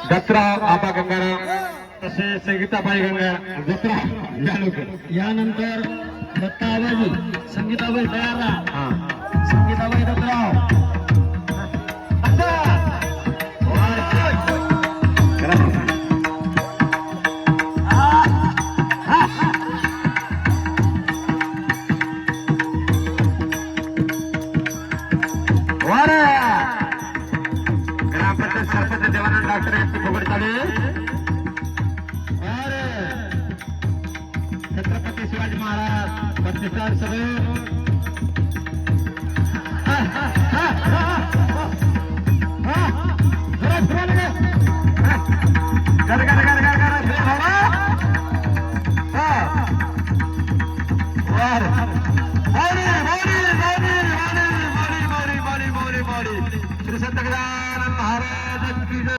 दत्तराव आबा गंगाराम तसे संगीताबाई गंगा दत्तराव या लोक यानंतर दत्ताबाई संगीताबाई तयार राहा. हा संगीताबाई दत्तराव ग्रामपंचायत सरपंच देवानंद डॉक्टर यांची खबर चालू छत्रपती शिवाजी महाराज प्रतिष्ठान सभे श्री संत गजानन